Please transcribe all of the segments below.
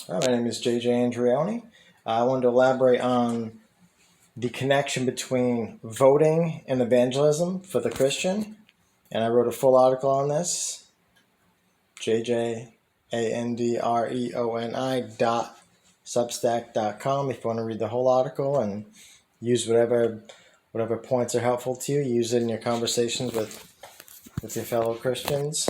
Hi, my name is JJ Andreoni. I wanted to elaborate on the connection between voting and evangelism for the Christian, and I wrote a full article on this. JJAndreoni.substack.com. If you want to read the whole article and use whatever points are helpful to you, use it in your conversations with your fellow Christians.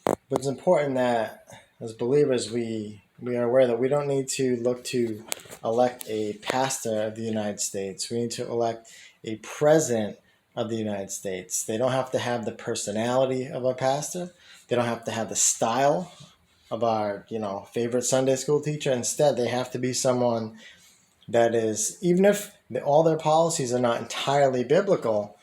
But it's important that as believers we are aware that we don't need to look to elect a pastor of the United States. We need to elect a president of the United States. They don't have to have the personality of a pastor. They don't have to have the style of our, favorite Sunday school teacher. Instead, they have to be someone that is, even if all their policies are not entirely biblical,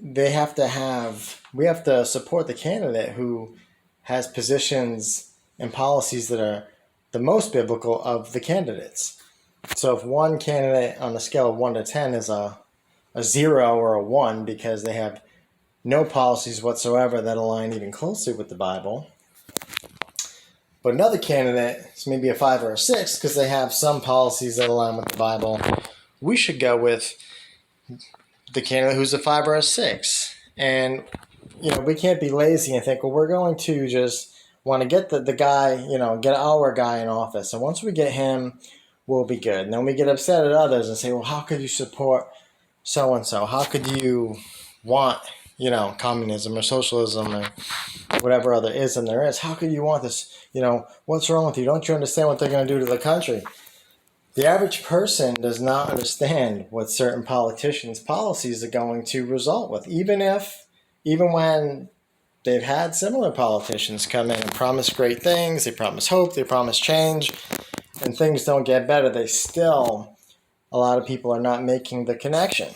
we have to support the candidate who has positions and policies that are the most biblical of the candidates. So if one candidate on a scale of 1 to 10 is a 0 or a 1 because they have no policies whatsoever that align even closely with the Bible, but another candidate is maybe a 5 or a 6 because they have some policies that align with the Bible, we should go with the candidate who's a 5 or a 6. And we can't be lazy and think, well, we're going to just want to get the guy, get our guy in office. And once we get him, we'll be good. And then we get upset at others and say, well, how could you support so-and-so? How could you want, communism or socialism or whatever other ism there is? How could you want this? What's wrong with you? Don't you understand what they're going to do to the country? The average person does not understand what certain politicians' policies are going to result with, even when they've had similar politicians come in and promise great things, they promise hope, they promise change, and things don't get better. A lot of people are not making the connection.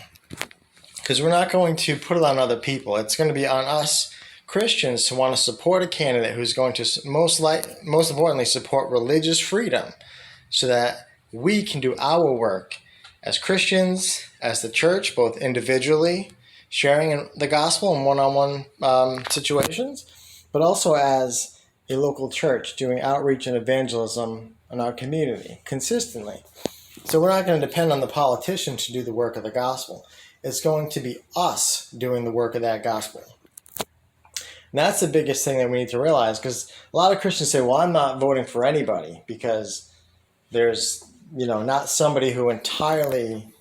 Because we're not going to put it on other people. It's going to be on us Christians to want to support a candidate who's going to most importantly support religious freedom so that we can do our work as Christians, as the church, both individually, sharing the gospel in one-on-one situations, but also as a local church doing outreach and evangelism in our community consistently. So we're not going to depend on the politician to do the work of the gospel. It's going to be us doing the work of that gospel. And that's the biggest thing that we need to realize, because a lot of Christians say, well, I'm not voting for anybody because there's not somebody who entirely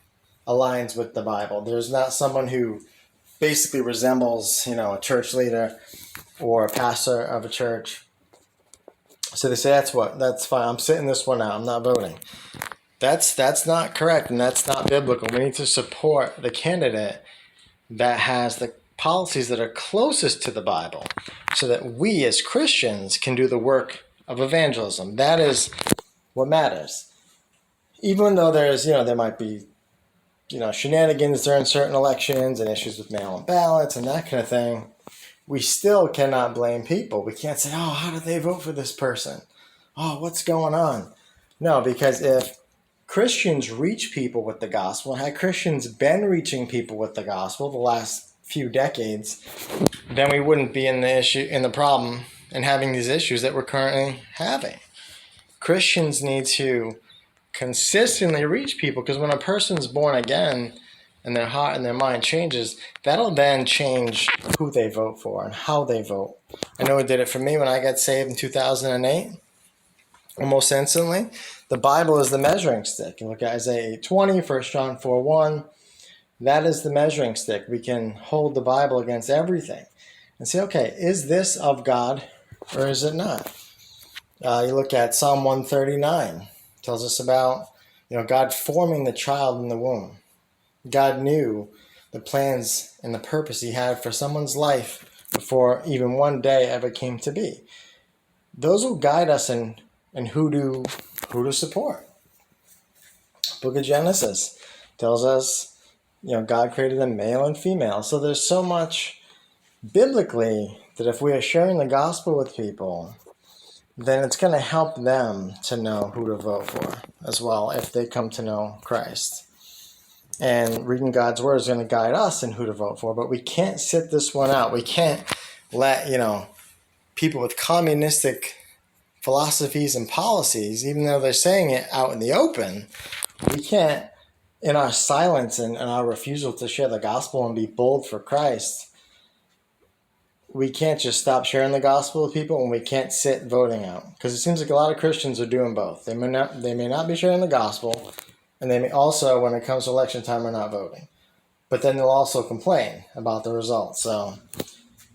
aligns with the Bible. There's not someone who basically resembles, a church leader or a pastor of a church. So they say, that's fine. I'm sitting this one out. I'm not voting. That's not correct, and that's not biblical. We need to support the candidate that has the policies that are closest to the Bible so that we as Christians can do the work of evangelism. That is what matters. Even though there might be, shenanigans during certain elections and issues with mail-in ballots and that kind of thing, we still cannot blame people. We can't say, oh, how did they vote for this person? Oh, what's going on? No, because if Christians reach people with the gospel, and had Christians been reaching people with the gospel the last few decades, then we wouldn't be in the problem and having these issues that we're currently having. Christians need to consistently reach people, because when a person's born again and their heart and their mind changes, that'll then change who they vote for and how they vote. I know it did it for me when I got saved in 2008. Almost instantly, the Bible is the measuring stick. You look at Isaiah 8:20, 1 John 4:1. That is the measuring stick. We can hold the Bible against everything and say, okay, is this of God or is it not? You look at Psalm 139. It tells us about God forming the child in the womb. God knew the plans and the purpose he had for someone's life before even one day ever came to be. Those will guide us in who to support. Book of Genesis tells us, God created them male and female. So there's so much biblically that if we are sharing the gospel with people, then it's going to help them to know who to vote for as well if they come to know Christ. And reading God's word is going to guide us in who to vote for. But we can't sit this one out. We can't let, people with communistic philosophies and policies, even though they're saying it out in the open, we can't, in our silence and our refusal to share the gospel and be bold for Christ, we can't just stop sharing the gospel with people, and we can't sit voting out. Because it seems like a lot of Christians are doing both. They may not be sharing the gospel, and they may also, when it comes to election time, are not voting. But then they'll also complain about the results. So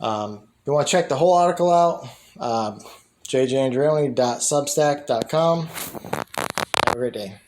you want to check the whole article out, jjandreoni.substack.com. Have a great day.